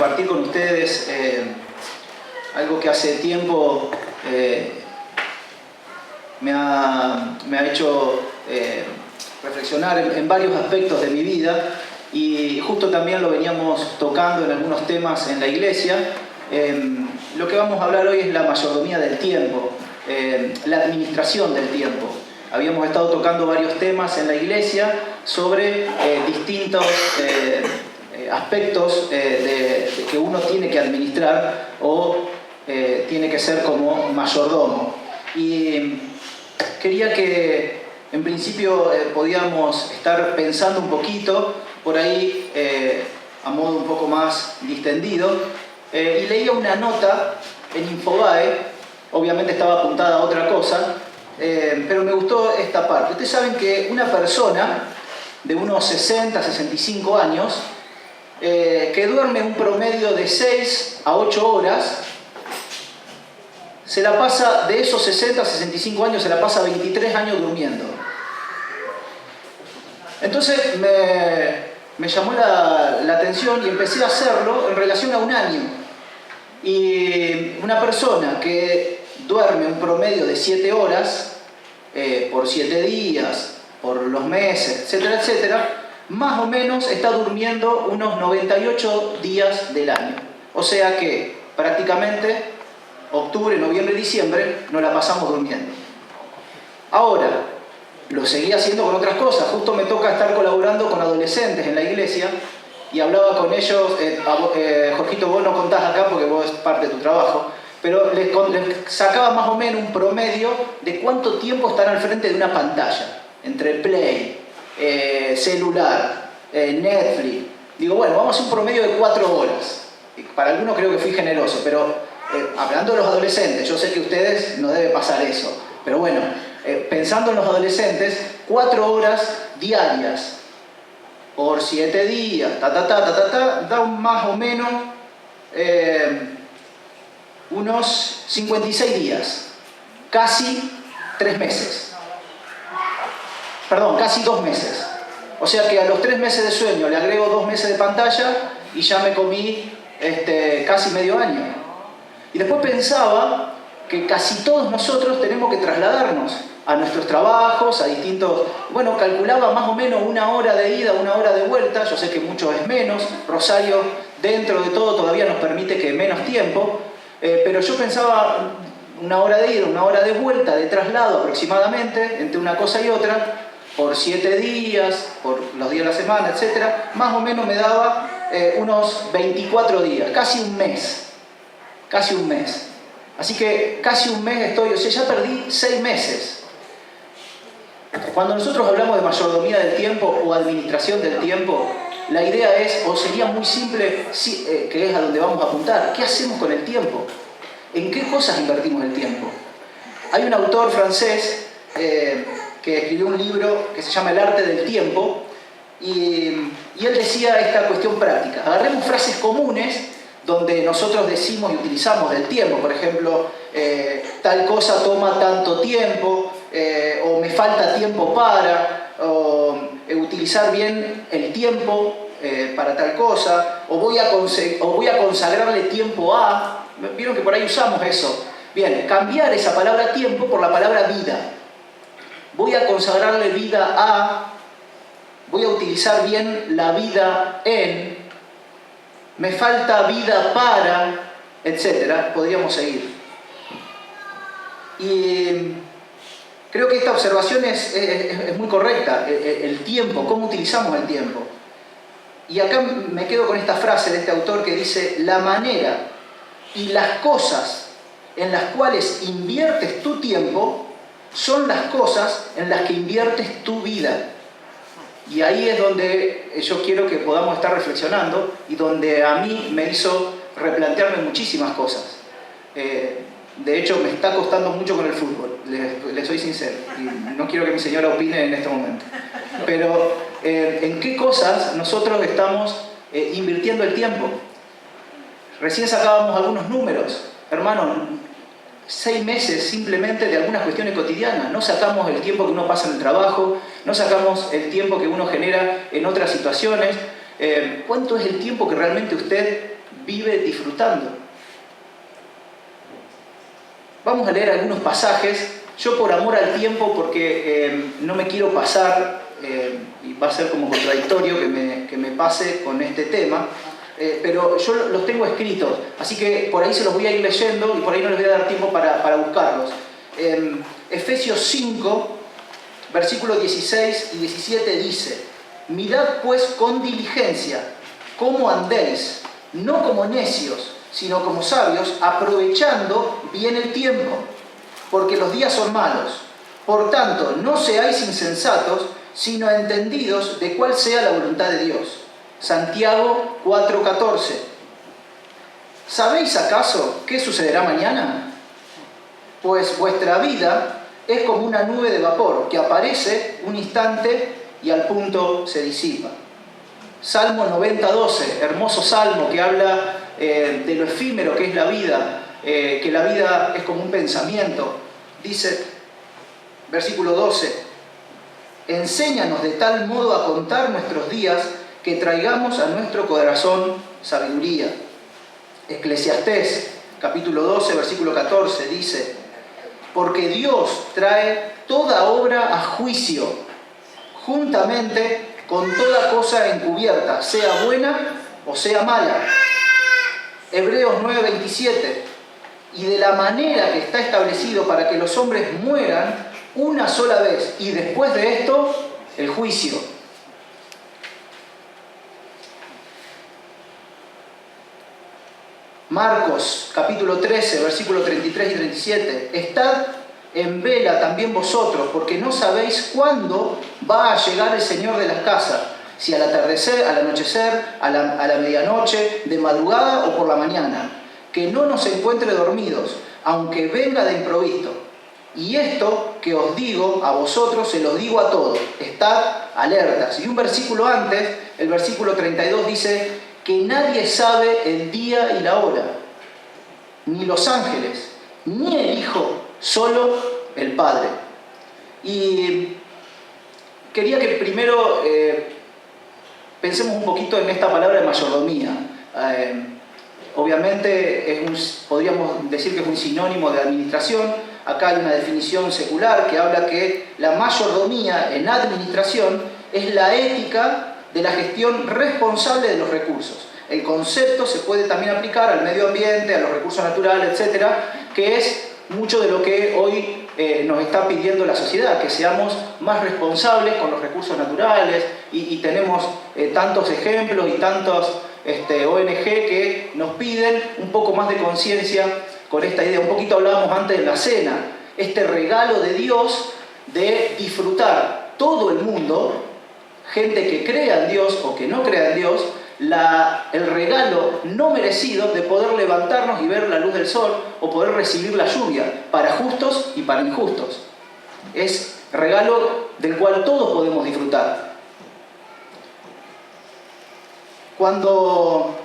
compartir con ustedes algo que hace tiempo me ha hecho reflexionar en varios aspectos de mi vida, y justo también lo veníamos tocando en algunos temas en la iglesia. Lo que vamos a hablar hoy es la mayordomía del tiempo, la administración del tiempo. Habíamos estado tocando varios temas en la iglesia sobre distintos aspectos que uno tiene que administrar o tiene que ser como mayordomo. Y quería que en principio podíamos estar pensando un poquito por ahí a modo un poco más distendido, y leía una nota en Infobae. Obviamente estaba apuntada a otra cosa, pero me gustó esta parte. Ustedes saben que una persona de unos 60, 65 años que duerme un promedio de 6 a 8 horas, se la pasa, de esos 60 a 65 años, se la pasa 23 años durmiendo. Entonces me llamó la atención y empecé a hacerlo en relación a un año. Y una persona que duerme un promedio de 7 horas por 7 días, por los meses, etcétera, etcétera, más o menos está durmiendo unos 98 días del año. O sea que prácticamente octubre, noviembre, diciembre nos la pasamos durmiendo. Ahora, lo seguí haciendo con otras cosas. Justo me toca estar colaborando con adolescentes en la iglesia y hablaba con ellos. Jorgito, vos no contás acá porque vos es parte de tu trabajo, pero les sacaba más o menos un promedio de cuánto tiempo están al frente de una pantalla, entre Play, celular, Netflix. Digo, bueno, vamos a hacer un promedio de 4 horas. Para algunos creo que fui generoso, pero hablando de los adolescentes, yo sé que a ustedes no debe pasar eso, pero bueno, pensando en los adolescentes, 4 horas diarias por 7 días, da más o menos unos 56 días, casi 3 meses. Perdón, casi 2 meses. O sea que a los 3 meses de sueño le agrego 2 meses de pantalla y ya me comí casi medio año. Y después pensaba que casi todos nosotros tenemos que trasladarnos a nuestros trabajos, a distintos... Bueno, calculaba más o menos 1 hora de ida, 1 hora de vuelta. Yo sé que mucho es menos. Rosario, dentro de todo, todavía nos permite que menos tiempo. Pero yo pensaba 1 hora de ida, 1 hora de vuelta, de traslado aproximadamente, entre una cosa y otra, por 7 días, por los días de la semana, etc. Más o menos me daba unos 24 días, casi un mes. Casi un mes. Así que casi un mes estoy, o sea, ya perdí 6 meses. Cuando nosotros hablamos de mayordomía del tiempo o administración del tiempo, la idea es, o sería muy simple, que es a donde vamos a apuntar, ¿qué hacemos con el tiempo? ¿En qué cosas invertimos el tiempo? Hay un autor francés que escribió un libro que se llama El arte del tiempo, y él decía esta cuestión práctica. Agarremos frases comunes donde nosotros decimos y utilizamos del tiempo. Por ejemplo, tal cosa toma tanto tiempo, o me falta tiempo para, o utilizar bien el tiempo para tal cosa, o voy a consagrarle tiempo a... Vieron que por ahí usamos eso. Bien, cambiar esa palabra tiempo por la palabra vida. Voy a consagrarle vida a, voy a utilizar bien la vida en, me falta vida para, etcétera. Podríamos seguir. Y creo que esta observación es muy correcta. El tiempo, cómo utilizamos el tiempo. Y acá me quedo con esta frase de este autor que dice: la manera y las cosas en las cuales inviertes tu tiempo son las cosas en las que inviertes tu vida. Y ahí es donde yo quiero que podamos estar reflexionando, y donde a mí me hizo replantearme muchísimas cosas. De hecho, me está costando mucho con el fútbol, les soy sincero, y no quiero que mi señora opine en este momento. Pero, ¿en qué cosas nosotros estamos invirtiendo el tiempo? Recién sacábamos algunos números. Hermano, 6 meses simplemente de algunas cuestiones cotidianas. No sacamos el tiempo que uno pasa en el trabajo, no sacamos el tiempo que uno genera en otras situaciones. ¿Cuánto es el tiempo que realmente usted vive disfrutando. Vamos a leer algunos pasajes. Yo por amor al tiempo, porque no me quiero pasar, y va a ser como contradictorio que me pase con este tema, pero yo los tengo escritos, así que por ahí se los voy a ir leyendo y por ahí no les voy a dar tiempo para buscarlos. Efesios 5, versículos 16 y 17 dice: mirad pues con diligencia cómo andéis, no como necios, sino como sabios, aprovechando bien el tiempo, porque los días son malos. Por tanto, no seáis insensatos, sino entendidos de cuál sea la voluntad de Dios. Santiago 4:14. ¿Sabéis acaso qué sucederá mañana? Pues vuestra vida es como una nube de vapor que aparece un instante y al punto se disipa. Salmo 90:12, hermoso salmo que habla de lo efímero que es la vida, que la vida es como un pensamiento. Dice, versículo 12: enséñanos de tal modo a contar nuestros días que traigamos a nuestro corazón sabiduría. Eclesiastés, capítulo 12, versículo 14, dice: porque Dios trae toda obra a juicio, juntamente con toda cosa encubierta, sea buena o sea mala. Hebreos 9:27, y de la manera que está establecido para que los hombres mueran una sola vez, y después de esto, el juicio. Marcos, capítulo 13, versículos 33 y 37. Estad en vela también vosotros, porque no sabéis cuándo va a llegar el Señor de las casas, si al atardecer, al anochecer, a la medianoche, de madrugada o por la mañana. Que no nos encuentre dormidos, aunque venga de improviso. Y esto que os digo a vosotros, se los digo a todos: estad alertas. Y un versículo antes, el versículo 32, dice que nadie sabe el día y la hora, ni los ángeles, ni el Hijo, solo el Padre. Y quería que primero pensemos un poquito en esta palabra de mayordomía. Obviamente podríamos decir que es un sinónimo de administración. Acá hay una definición secular que habla que la mayordomía en administración es la ética de la gestión responsable de los recursos. El concepto se puede también aplicar al medio ambiente, a los recursos naturales, etcétera, que es mucho de lo que hoy nos está pidiendo la sociedad, que seamos más responsables con los recursos naturales, y tenemos tantos ejemplos y tantos ONG que nos piden un poco más de conciencia con esta idea. Un poquito hablábamos antes de la cena, este regalo de Dios de disfrutar todo el mundo, gente que crea en Dios o que no crea en Dios, el regalo no merecido de poder levantarnos y ver la luz del sol o poder recibir la lluvia, para justos y para injustos. Es regalo del cual todos podemos disfrutar. Cuando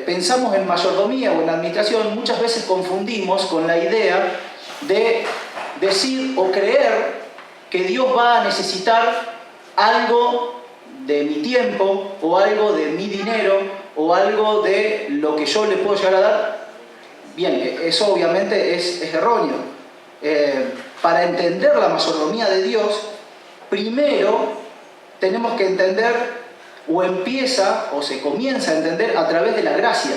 pensamos en mayordomía o en administración, muchas veces confundimos con la idea de decir o creer que Dios va a necesitar algo de mi tiempo, o algo de mi dinero, o algo de lo que yo le puedo llegar a dar. Bien, eso obviamente es erróneo. Para entender la mayordomía de Dios, primero tenemos que entender, o se comienza a entender a través de la gracia,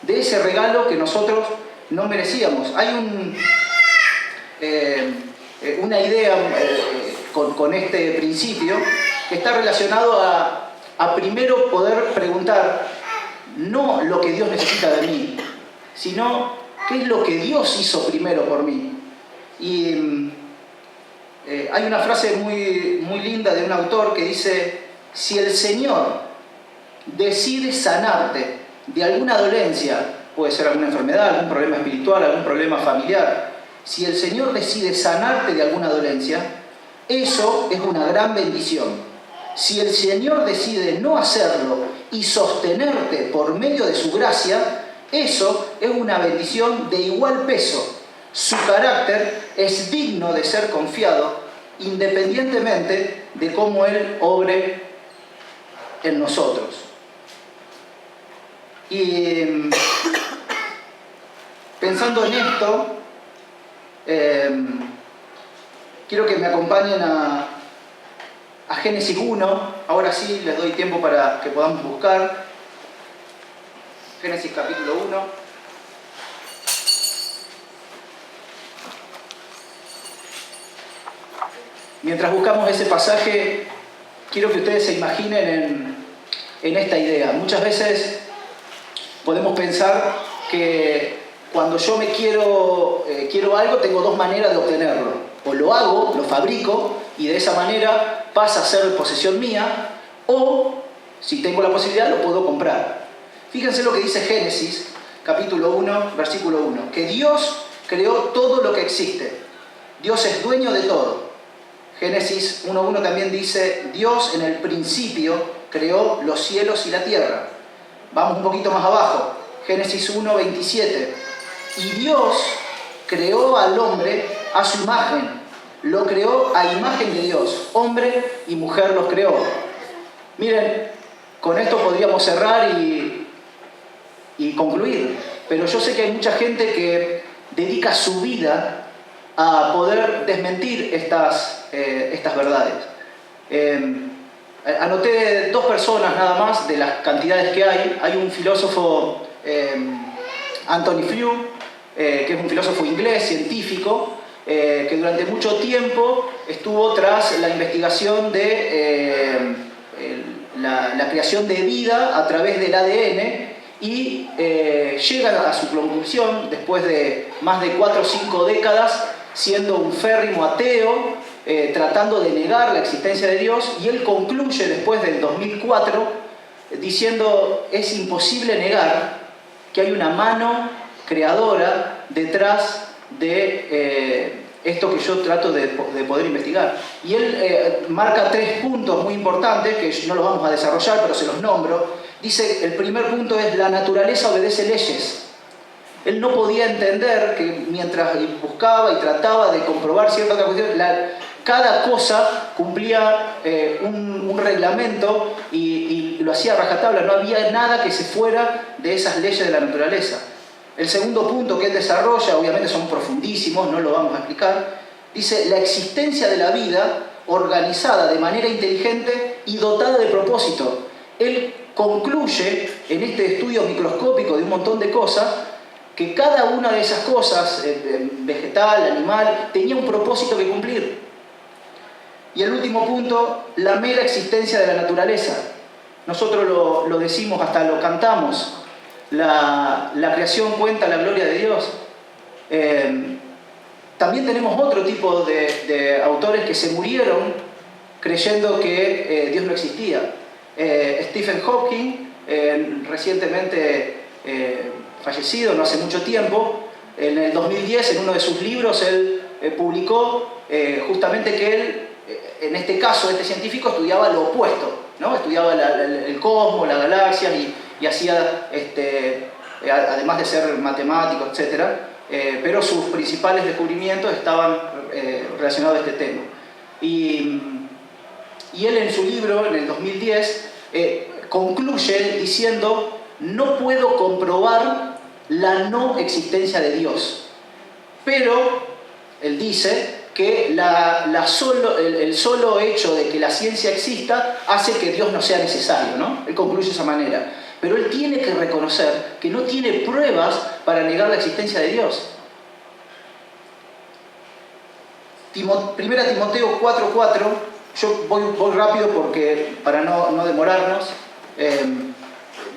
de ese regalo que nosotros no merecíamos. Hay una idea con este principio que está relacionado a primero poder preguntar no lo que Dios necesita de mí, sino qué es lo que Dios hizo primero por mí. Y hay una frase muy, muy linda de un autor que dice: si el Señor decide sanarte de alguna dolencia, puede ser alguna enfermedad, algún problema espiritual, algún problema familiar, si el Señor decide sanarte de alguna dolencia, eso es una gran bendición. Si el Señor decide no hacerlo y sostenerte por medio de su gracia, eso es una bendición de igual peso. Su carácter es digno de ser confiado, independientemente de cómo Él obre en nosotros. Y pensando en esto, quiero que me acompañen a Génesis 1. Ahora sí les doy tiempo para que podamos buscar. Génesis capítulo 1. Mientras buscamos ese pasaje, quiero que ustedes se imaginen en esta idea. Muchas veces podemos pensar que cuando yo quiero algo, tengo dos maneras de obtenerlo. O lo hago, lo fabrico, y de esa manera pasa a ser posesión mía, o, si tengo la posibilidad, lo puedo comprar. Fíjense lo que dice Génesis, capítulo 1, versículo 1. Que Dios creó todo lo que existe. Dios es dueño de todo. Génesis 1.1 también dice, Dios en el principio creó los cielos y la tierra. Vamos un poquito más abajo. Génesis 1.27. Y Dios creó al hombre a su imagen. Lo creó a imagen de Dios. Hombre y mujer los creó. Miren, con esto podríamos cerrar y concluir. Pero yo sé que hay mucha gente que dedica su vida a poder desmentir estas verdades. Anoté dos personas nada más de las cantidades que hay. Hay un filósofo, Anthony Flew, que es un filósofo inglés, científico, que durante mucho tiempo estuvo tras la investigación de la creación de vida a través del ADN y llega a su conclusión, después de más de 4 o 5 décadas, siendo un férrimo ateo, tratando de negar la existencia de Dios, y él concluye después del 2004 diciendo, es imposible negar que hay una mano creadora detrás de esto que yo trato de poder investigar. Y él marca 3 puntos muy importantes, que no los vamos a desarrollar, pero se los nombro. Dice, el primer punto es, la naturaleza obedece leyes. Él no podía entender que mientras buscaba y trataba de comprobar cierta otra cuestión, cada cosa cumplía un reglamento y lo hacía a rajatabla. No había nada que se fuera de esas leyes de la naturaleza. El segundo punto que él desarrolla, obviamente son profundísimos, no lo vamos a explicar, dice la existencia de la vida organizada de manera inteligente y dotada de propósito. Él concluye en este estudio microscópico de un montón de cosas que cada una de esas cosas, vegetal, animal, tenía un propósito que cumplir. Y el último punto, la mera existencia de la naturaleza. Nosotros lo decimos, hasta lo cantamos. La creación cuenta la gloria de Dios. También tenemos otro tipo de autores que se murieron creyendo que Dios no existía. Stephen Hawking, recientemente fallecido, no hace mucho tiempo, en el 2010, en uno de sus libros, él publicó justamente que él, en este caso, este científico estudiaba lo opuesto, ¿no? Estudiaba el cosmos, las galaxias y hacía, además de ser matemático, etc., pero sus principales descubrimientos estaban relacionados a este tema. Y él en su libro, en el 2010, concluye diciendo, no puedo comprobar la no existencia de Dios. Pero él dice que el solo hecho de que la ciencia exista hace que Dios no sea necesario, ¿no? Él concluye de esa manera. Pero él tiene que reconocer que no tiene pruebas para negar la existencia de Dios. Primera Timoteo 4.4, yo voy rápido porque para no demorarnos.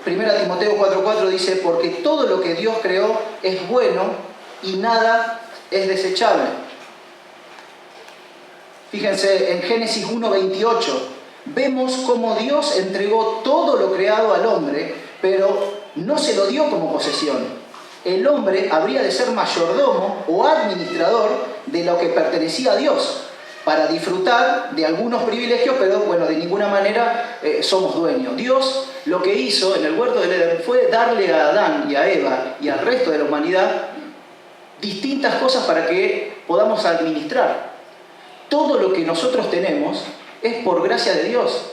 Primera Timoteo 4.4 dice, porque todo lo que Dios creó es bueno y nada es desechable. Fíjense, en Génesis 1.28, vemos cómo Dios entregó todo lo creado al hombre, pero no se lo dio como posesión. El hombre habría de ser mayordomo o administrador de lo que pertenecía a Dios, para disfrutar de algunos privilegios, pero bueno, de ninguna manera somos dueños. Dios lo que hizo en el huerto del Edén fue darle a Adán y a Eva y al resto de la humanidad distintas cosas para que podamos administrar. Todo lo que nosotros tenemos es por gracia de Dios.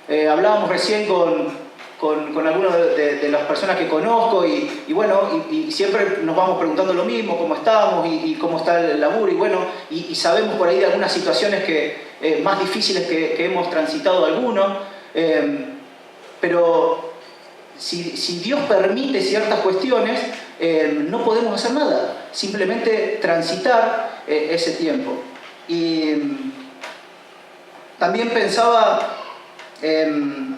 Hablábamos recién con con algunas de las personas que conozco y bueno, y siempre nos vamos preguntando lo mismo, cómo estamos y cómo está el laburo, y bueno, y sabemos por ahí de algunas situaciones más difíciles que hemos transitado algunos, pero si Dios permite ciertas cuestiones, no podemos hacer nada, simplemente transitar ese tiempo. Y también pensaba en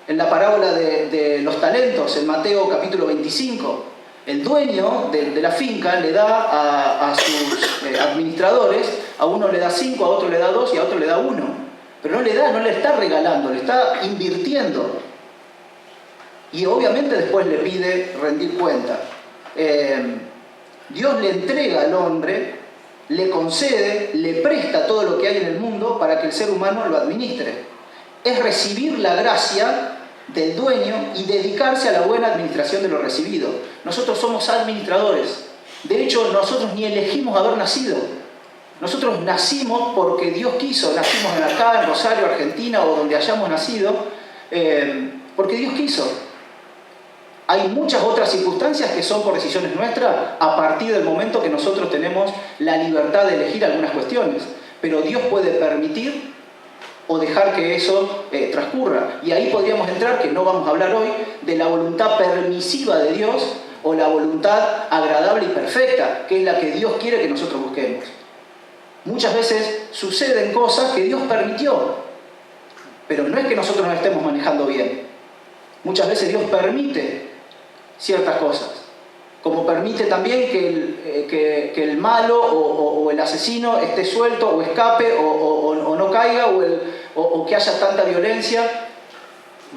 la parábola de los talentos, en Mateo capítulo 25. El dueño de la finca le da a sus administradores, a uno le da 5, a otro le da 2 y a otro le da 1. Pero no le está regalando, le está invirtiendo. Y obviamente después le pide rendir cuenta. Dios le entrega al hombre, le concede, le presta todo lo que hay en el mundo para que el ser humano lo administre. Es recibir la gracia del dueño y dedicarse a la buena administración de lo recibido. Nosotros somos administradores. De hecho, nosotros ni elegimos haber nacido. Nosotros nacimos porque Dios quiso. Nacimos acá, en Rosario, Argentina, o donde hayamos nacido, porque Dios quiso. Hay muchas otras circunstancias que son por decisiones nuestras a partir del momento que nosotros tenemos la libertad de elegir algunas cuestiones. Pero Dios puede permitir o dejar que eso transcurra. Y ahí podríamos entrar, que no vamos a hablar hoy, de la voluntad permisiva de Dios o la voluntad agradable y perfecta, que es la que Dios quiere que nosotros busquemos. Muchas veces suceden cosas que Dios permitió, pero no es que nosotros nos estemos manejando bien. Muchas veces Dios permite ciertas cosas, como permite también que el malo o el asesino esté suelto o escape o no caiga o que haya tanta violencia.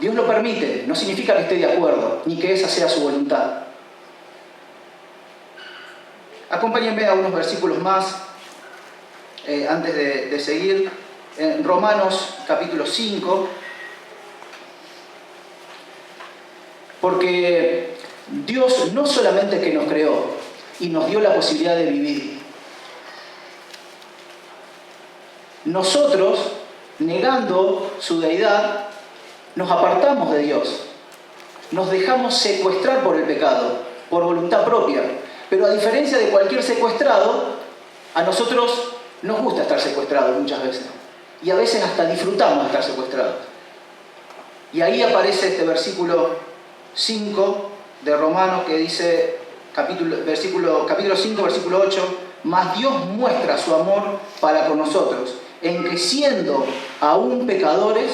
Dios lo permite, no significa que esté de acuerdo, ni que esa sea su voluntad. Acompáñenme a unos versículos más antes de seguir. En Romanos capítulo 5, porque Dios no solamente que nos creó y nos dio la posibilidad de vivir. Nosotros, negando su deidad, nos apartamos de Dios. Nos dejamos secuestrar por el pecado, por voluntad propia. Pero a diferencia de cualquier secuestrado, a nosotros nos gusta estar secuestrados muchas veces. Y a veces hasta disfrutamos de estar secuestrados. Y ahí aparece este versículo 5 de Romanos que dice, capítulo 5, versículo 8, mas Dios muestra su amor para con nosotros, en que siendo aún pecadores,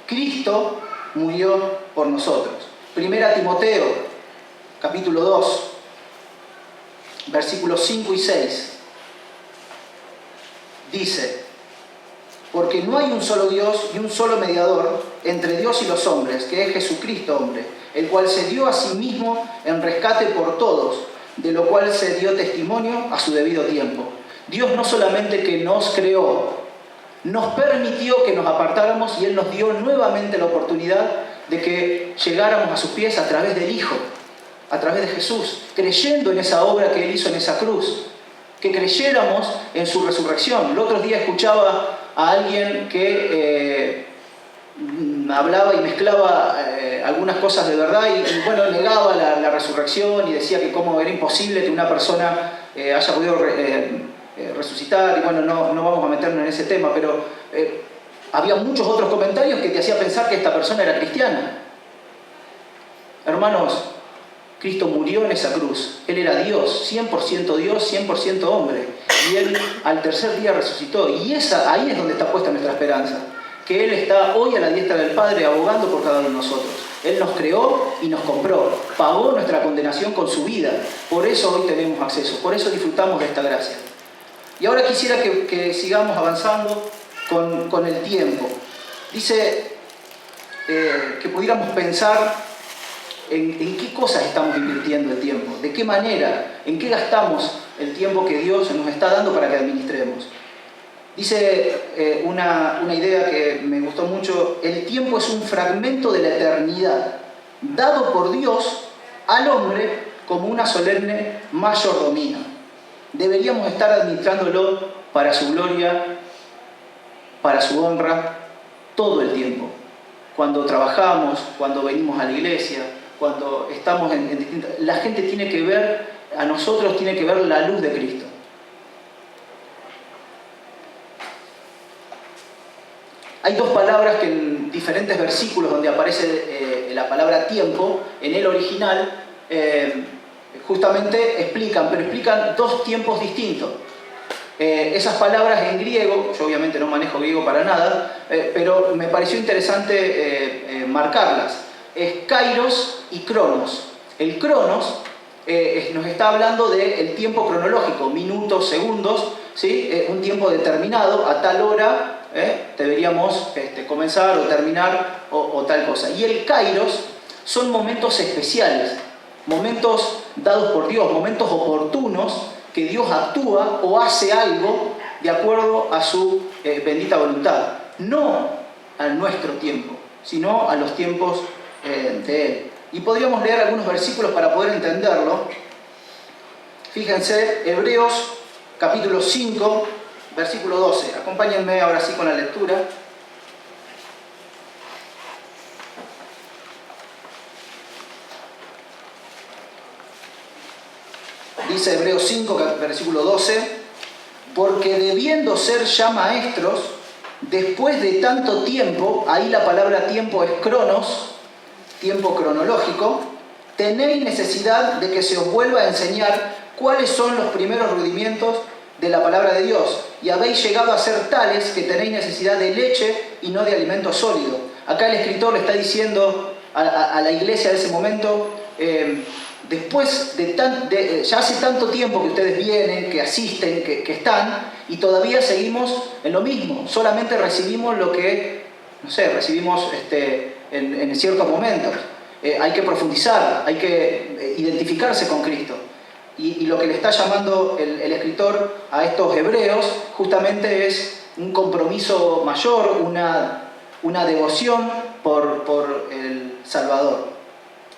Cristo murió por nosotros. Primera Timoteo, capítulo 2, versículos 5 y 6, dice, porque no hay un solo Dios y un solo mediador entre Dios y los hombres, que es Jesucristo hombre, el cual se dio a sí mismo en rescate por todos, de lo cual se dio testimonio a su debido tiempo. Dios no solamente que nos creó, nos permitió que nos apartáramos y Él nos dio nuevamente la oportunidad de que llegáramos a sus pies a través del Hijo, a través de Jesús, creyendo en esa obra que Él hizo en esa cruz, que creyéramos en su resurrección. El otro día escuchaba a alguien que hablaba y mezclaba algunas cosas de verdad y bueno, negaba la resurrección y decía que cómo era imposible que una persona haya podido resucitar, y bueno, no vamos a meternos en ese tema, pero había muchos otros comentarios que te hacían pensar que esta persona era cristiana. Hermanos, Cristo murió en esa cruz. Él era Dios, 100% Dios, 100% hombre. Y Él al tercer día resucitó. Y ahí es donde está puesta nuestra esperanza. Que Él está hoy a la diestra del Padre abogando por cada uno de nosotros. Él nos creó y nos compró. Pagó nuestra condenación con su vida. Por eso hoy tenemos acceso. Por eso disfrutamos de esta gracia. Y ahora quisiera que sigamos avanzando con el tiempo. Dice que pudiéramos pensar en qué cosas estamos invirtiendo el tiempo, de qué manera, en qué gastamos el tiempo que Dios nos está dando para que administremos. Dice una idea que me gustó mucho: el tiempo es un fragmento de la eternidad, dado por Dios al hombre como una solemne mayordomía. Deberíamos estar administrándolo para su gloria, para su honra, todo el tiempo. cuando trabajamos, cuando venimos a la iglesia, cuando estamos en distintas... La gente tiene que ver, a nosotros tiene que ver la luz de Cristo. Hay dos palabras que en diferentes versículos donde aparece la palabra tiempo, en el original, justamente explican, pero explican dos tiempos distintos. Esas palabras en griego, yo obviamente no manejo griego para nada, pero me pareció interesante marcarlas. Es kairos y cronos. El cronos nos está hablando del tiempo cronológico, minutos, segundos, ¿sí? Un tiempo determinado, a tal hora deberíamos comenzar o terminar o tal cosa. Y el kairos son momentos especiales, momentos dados por Dios, momentos oportunos que Dios actúa o hace algo de acuerdo a su bendita voluntad. No a nuestro tiempo, sino a los tiempos de Él. Y podríamos leer algunos versículos para poder entenderlo. Fíjense, Hebreos capítulo 5, versículo 12. Acompáñenme ahora sí con la lectura. Dice Hebreos 5, versículo 12, porque debiendo ser ya maestros, después de tanto tiempo, ahí la palabra tiempo es cronos, tiempo cronológico, tenéis necesidad de que se os vuelva a enseñar cuáles son los primeros rudimientos de la palabra de Dios, y habéis llegado a ser tales que tenéis necesidad de leche y no de alimento sólido. Acá el escritor le está diciendo a la iglesia de ese momento, después ya hace tanto tiempo que ustedes vienen, que asisten, que están, y todavía seguimos en lo mismo. Solamente recibimos lo que, no sé, recibimos en ciertos momentos. Hay que profundizar, hay que identificarse con Cristo. Y lo que le está llamando el escritor a estos hebreos justamente es un compromiso mayor, una devoción por el Salvador.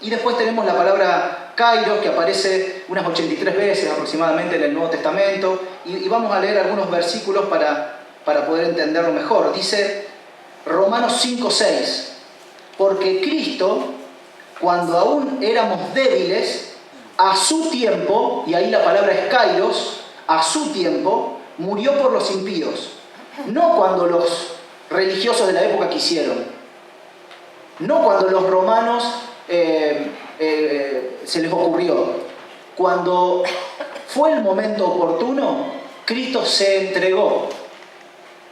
Y después tenemos la palabra kairos, que aparece unas 83 veces aproximadamente en el Nuevo Testamento, y vamos a leer algunos versículos para poder entenderlo mejor. Dice Romanos 5:6, porque Cristo, cuando aún éramos débiles, a su tiempo, y ahí la palabra es kairos, a su tiempo, murió por los impíos. No cuando los religiosos de la época quisieron, no cuando los romanos se les ocurrió. Cuando fue el momento oportuno, Cristo se entregó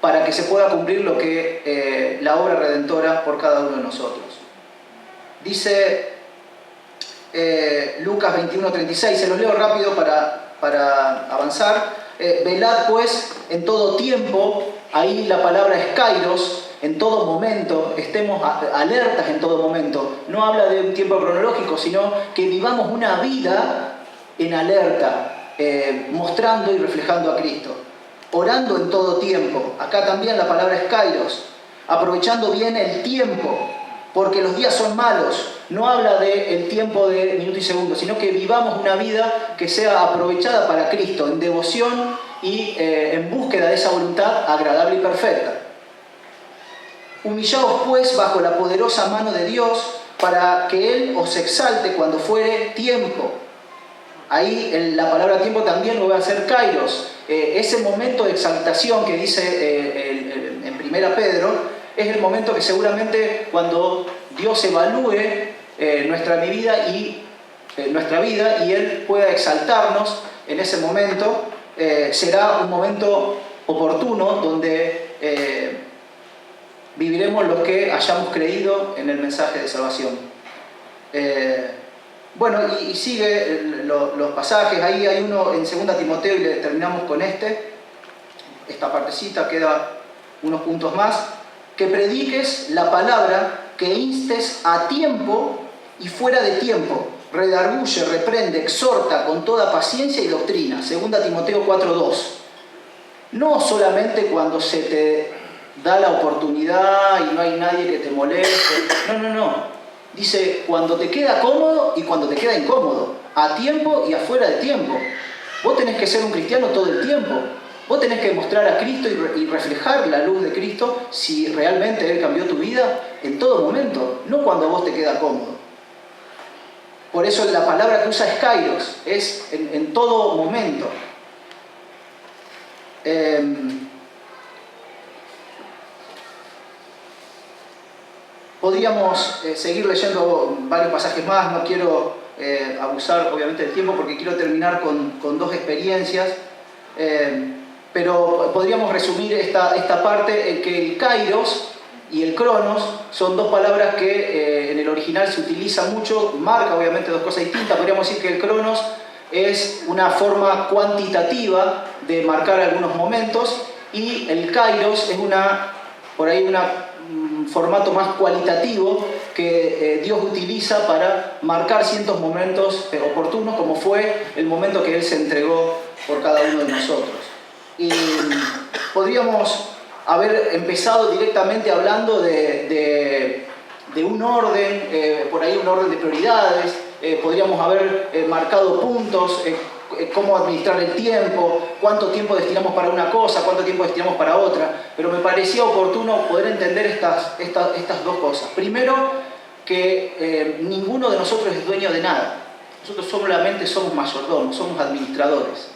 para que se pueda cumplir lo que la obra redentora por cada uno de nosotros. Dice Lucas 21:36, se los leo rápido para avanzar. Velad pues en todo tiempo, ahí la palabra es kairos, en todo momento, estemos alertas en todo momento. No habla de un tiempo cronológico, sino que vivamos una vida en alerta, mostrando y reflejando a Cristo. Orando en todo tiempo, acá también la palabra es kairos, aprovechando bien el tiempo, porque los días son malos. No habla del tiempo de minuto y segundo, sino que vivamos una vida que sea aprovechada para Cristo, en devoción y en búsqueda de esa voluntad agradable y perfecta. Humillaos pues bajo la poderosa mano de Dios, para que Él os exalte cuando fuere tiempo. Ahí la palabra tiempo también lo va a hacer kairos. Ese momento de exaltación que dice en 1 Pedro, es el momento que seguramente cuando Dios evalúe nuestra vida y Él pueda exaltarnos en ese momento, será un momento oportuno donde viviremos los que hayamos creído en el mensaje de salvación. Bueno, y sigue los pasajes. Ahí hay uno en 2 Timoteo y le terminamos con esta partecita, queda unos puntos más. Que prediques la palabra, que instes a tiempo y fuera de tiempo, redarguye, reprende, exhorta con toda paciencia y doctrina. 2 Timoteo 4:2. No solamente cuando se te da la oportunidad y no hay nadie que te moleste. No. Dice cuando te queda cómodo y cuando te queda incómodo. A tiempo y afuera de tiempo. Vos tenés que ser un cristiano todo el tiempo. Vos tenés que mostrar a Cristo y reflejar la luz de Cristo si realmente Él cambió tu vida en todo momento, no cuando a vos te queda cómodo. Por eso la palabra que usa es kairos, es en todo momento. Podríamos seguir leyendo varios pasajes más, no quiero abusar obviamente del tiempo porque quiero terminar con dos experiencias. Pero podríamos resumir esta parte en que el kairos y el cronos son dos palabras que en el original se utilizan mucho, marca obviamente dos cosas distintas. Podríamos decir que el cronos es una forma cuantitativa de marcar algunos momentos y el kairos es por ahí un formato más cualitativo que Dios utiliza para marcar ciertos momentos oportunos, como fue el momento que Él se entregó por cada uno de nosotros. Y podríamos haber empezado directamente hablando de un orden, por ahí un orden de prioridades, podríamos haber marcado puntos, cómo administrar el tiempo, cuánto tiempo destinamos para una cosa, cuánto tiempo destinamos para otra, pero me parecía oportuno poder entender estas dos cosas. Primero, que ninguno de nosotros es dueño de nada, nosotros solamente somos mayordomos, somos administradores.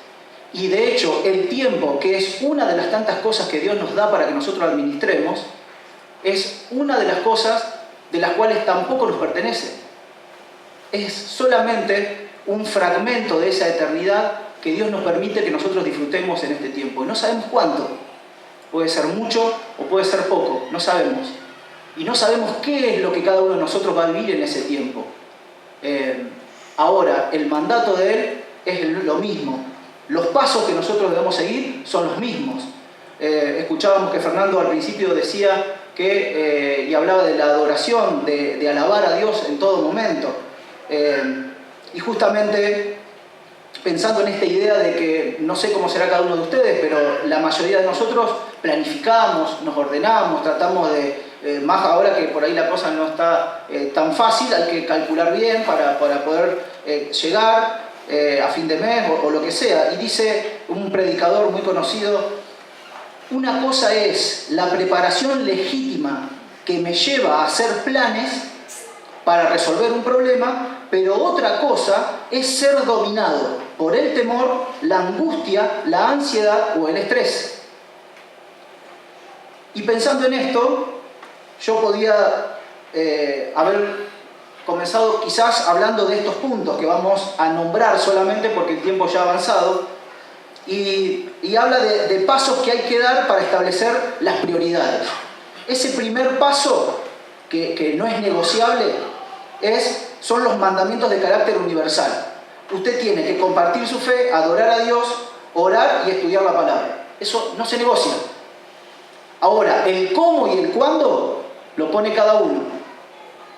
Y de hecho, el tiempo, que es una de las tantas cosas que Dios nos da para que nosotros administremos, es una de las cosas de las cuales tampoco nos pertenece. Es solamente un fragmento de esa eternidad que Dios nos permite que nosotros disfrutemos en este tiempo. Y no sabemos cuánto. Puede ser mucho o puede ser poco, no sabemos. Y no sabemos qué es lo que cada uno de nosotros va a vivir en ese tiempo. Ahora, el mandato de Él es lo mismo. Los pasos que nosotros debemos seguir son los mismos. Escuchábamos que Fernando al principio decía y hablaba de la adoración, de alabar a Dios en todo momento. Y justamente pensando en esta idea de que no sé cómo será cada uno de ustedes, pero la mayoría de nosotros planificamos, nos ordenamos, tratamos de, más ahora que por ahí la cosa no está tan fácil, hay que calcular bien para poder llegar a fin de mes o lo que sea. Y dice un predicador muy conocido: una cosa es la preparación legítima que me lleva a hacer planes para resolver un problema, pero otra cosa es ser dominado por el temor, la angustia, la ansiedad o el estrés. Y pensando en esto, yo podía haber comenzado quizás hablando de estos puntos que vamos a nombrar solamente porque el tiempo ya ha avanzado, y habla de pasos que hay que dar para establecer las prioridades. Ese primer paso, que no es negociable, son los mandamientos de carácter universal. Usted tiene que compartir su fe, adorar a Dios, orar y estudiar la palabra. Eso no se negocia. Ahora, el cómo y el cuándo lo pone cada uno,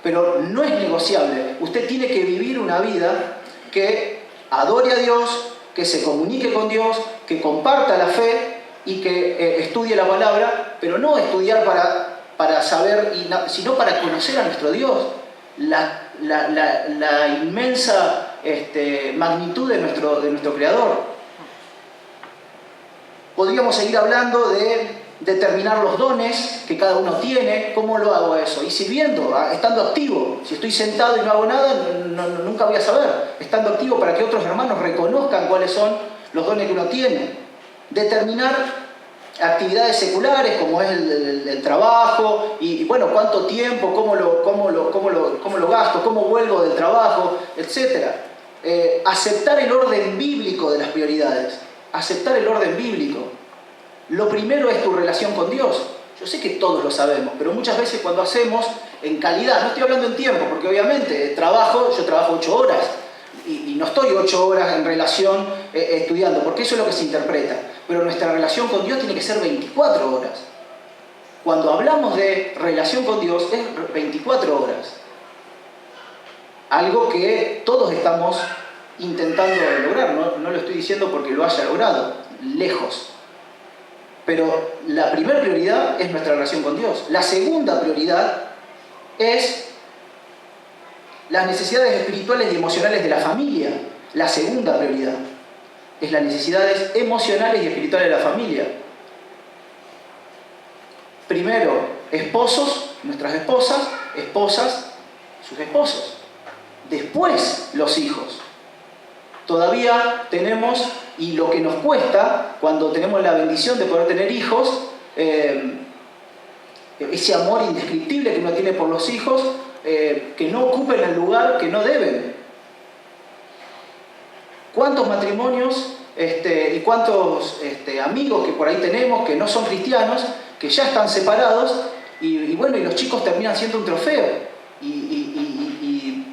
pero no es negociable. Usted tiene que vivir una vida que adore a Dios, que se comunique con Dios, que comparta la fe y que estudie la palabra, pero no estudiar para saber, sino para conocer a nuestro Dios, la inmensa magnitud de nuestro Creador. Podríamos seguir hablando de determinar los dones que cada uno tiene. ¿Cómo lo hago eso? Y sirviendo, estando activo. Si estoy sentado y no hago nada, nunca voy a saber. Estando activo para que otros hermanos reconozcan cuáles son los dones que uno tiene. Determinar actividades seculares como es el trabajo y bueno, cuánto tiempo, cómo lo gasto, cómo vuelvo del trabajo, etc. Aceptar el orden bíblico de las prioridades. Aceptar el orden bíblico. Lo primero es tu relación con Dios. Yo sé que todos lo sabemos, pero muchas veces cuando hacemos en calidad, no estoy hablando en tiempo, porque obviamente yo trabajo 8 horas y no estoy 8 horas en relación estudiando, porque eso es lo que se interpreta. Pero nuestra relación con Dios tiene que ser 24 horas. Cuando hablamos de relación con Dios es 24 horas. Algo que todos estamos intentando lograr, no lo estoy diciendo porque lo haya logrado, lejos. Pero la primera prioridad es nuestra relación con Dios. La segunda prioridad es las necesidades espirituales y emocionales de la familia. La segunda prioridad. es las necesidades emocionales y espirituales de la familia. Primero, esposos, nuestras esposas, esposas, sus esposos. Después, los hijos. Todavía tenemos, y lo que nos cuesta cuando tenemos la bendición de poder tener hijos, ese amor indescriptible que uno tiene por los hijos, que no ocupen el lugar que no deben. ¿Cuántos matrimonios y cuántos amigos que por ahí tenemos que no son cristianos, que ya están separados, y bueno, y los chicos terminan siendo un trofeo? Y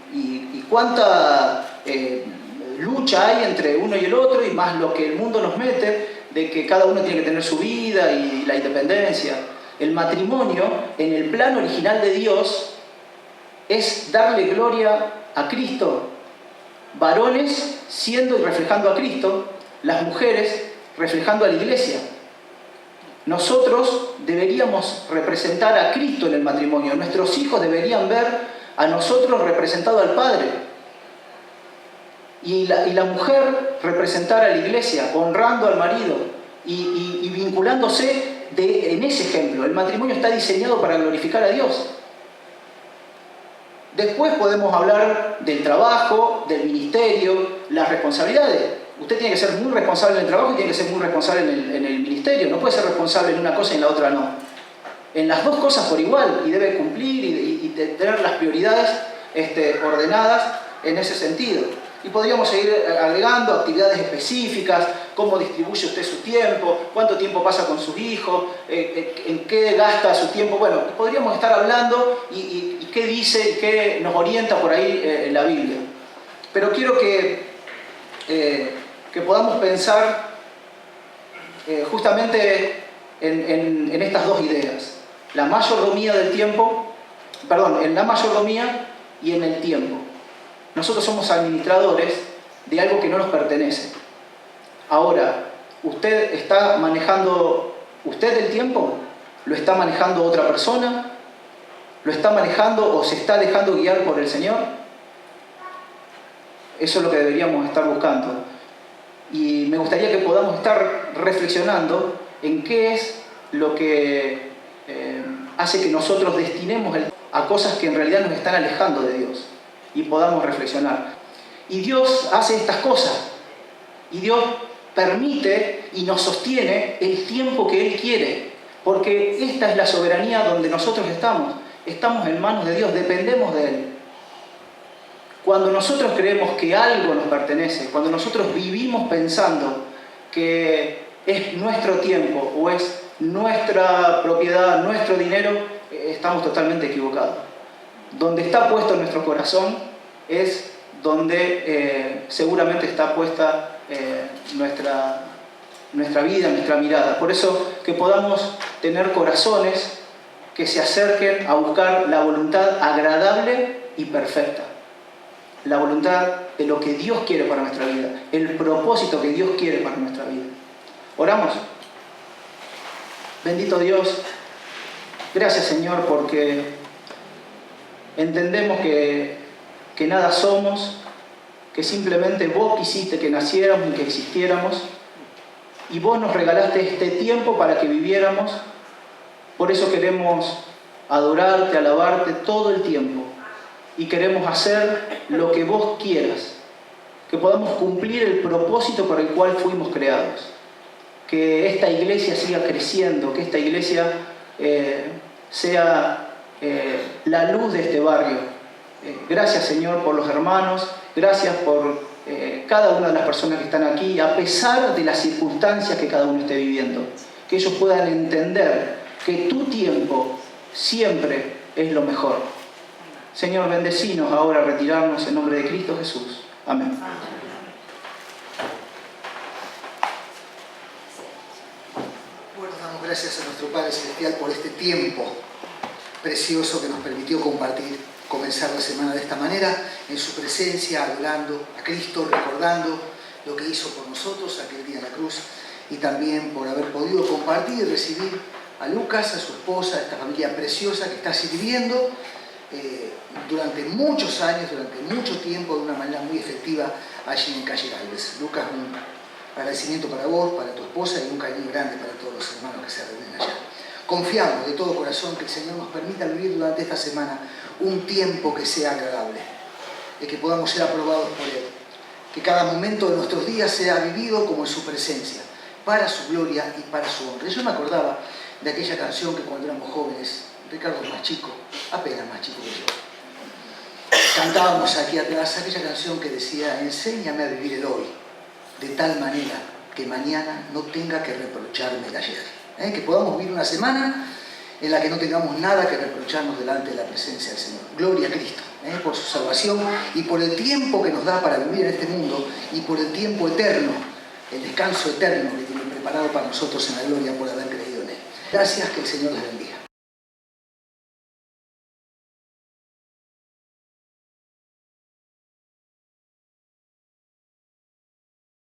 cuánta lucha hay entre uno y el otro, y más lo que el mundo nos mete, de que cada uno tiene que tener su vida y la independencia. El matrimonio, en el plan original de Dios, es darle gloria a Cristo. Varones siendo y reflejando a Cristo, las mujeres reflejando a la iglesia. Nosotros deberíamos representar a Cristo en el matrimonio. Nuestros hijos deberían ver a nosotros representado al Padre. Y la mujer representar a la iglesia, honrando al marido y vinculándose en ese ejemplo. El matrimonio está diseñado para glorificar a Dios. Después podemos hablar del trabajo, del ministerio, las responsabilidades. Usted tiene que ser muy responsable en el trabajo y tiene que ser muy responsable en el ministerio. No puede ser responsable en una cosa y en la otra no. En las dos cosas por igual, y debe cumplir y tener las prioridades ordenadas en ese sentido. Y podríamos seguir agregando actividades específicas, cómo distribuye usted su tiempo, cuánto tiempo pasa con sus hijos, en qué gasta su tiempo. Bueno, podríamos estar hablando y qué dice y qué nos orienta por ahí en la Biblia. Pero quiero que podamos pensar justamente en estas dos ideas. La mayordomía del tiempo, en la mayordomía y en el tiempo. Nosotros somos administradores de algo que no nos pertenece. Ahora, ¿usted está manejando el tiempo? ¿Lo está manejando otra persona? ¿Lo está manejando o se está dejando guiar por el Señor? Eso es lo que deberíamos estar buscando. Y me gustaría que podamos estar reflexionando en qué es lo que hace que nosotros destinemos a cosas que en realidad nos están alejando de Dios. Y podamos reflexionar. Y Dios hace estas cosas. Y Dios permite y nos sostiene el tiempo que Él quiere. Porque esta es la soberanía donde nosotros estamos. Estamos en manos de Dios, dependemos de Él. Cuando nosotros creemos que algo nos pertenece, cuando nosotros vivimos pensando que es nuestro tiempo o es nuestra propiedad, nuestro dinero, estamos totalmente equivocados. Donde está puesto nuestro corazón es donde seguramente está puesta nuestra vida, nuestra mirada. Por eso que podamos tener corazones que se acerquen a buscar la voluntad agradable y perfecta. La voluntad de lo que Dios quiere para nuestra vida, el propósito que Dios quiere para nuestra vida. Oramos. Bendito Dios, gracias Señor porque entendemos que nada somos, que simplemente vos quisiste que naciéramos y que existiéramos, y vos nos regalaste este tiempo para que viviéramos. Por eso queremos adorarte, alabarte todo el tiempo, y queremos hacer lo que vos quieras, que podamos cumplir el propósito por el cual fuimos creados, que esta iglesia siga creciendo, que esta iglesia sea la luz de este barrio. Gracias Señor por los hermanos, gracias por cada una de las personas que están aquí, a pesar de las circunstancias que cada uno esté viviendo, que ellos puedan entender que tu tiempo siempre es lo mejor. Señor, bendecinos ahora a retirarnos en nombre de Cristo Jesús. Amén. Bueno, damos gracias a nuestro Padre Celestial por este tiempo precioso que nos permitió comenzar la semana de esta manera, en su presencia, adorando a Cristo, recordando lo que hizo por nosotros aquel día en la cruz, y también por haber podido compartir y recibir a Lucas, a su esposa, a esta familia preciosa que está sirviendo durante muchos años, durante mucho tiempo, de una manera muy efectiva allí en Calle Galvez. Lucas, un Agradecimiento para vos, para tu esposa y un cariño grande para todos los hermanos que se reúnen allá. Confiamos de todo corazón que el Señor nos permita vivir durante esta semana un tiempo que sea agradable, de que podamos ser aprobados por Él, que cada momento de nuestros días sea vivido como en su presencia, para su gloria y para su honra. Yo me acordaba de aquella canción que cuando éramos jóvenes, Ricardo es más chico, apenas más chico que yo, cantábamos aquí atrás aquella canción que decía: enséñame a vivir el hoy, de tal manera que mañana no tenga que reprocharme el ayer. Que podamos vivir una semana en la que no tengamos nada que reprocharnos delante de la presencia del Señor. Gloria a Cristo, por su salvación y por el tiempo que nos da para vivir en este mundo y por el tiempo eterno, el descanso eterno que tiene preparado para nosotros en la gloria por haber creído en Él. Gracias, que el Señor les bendiga.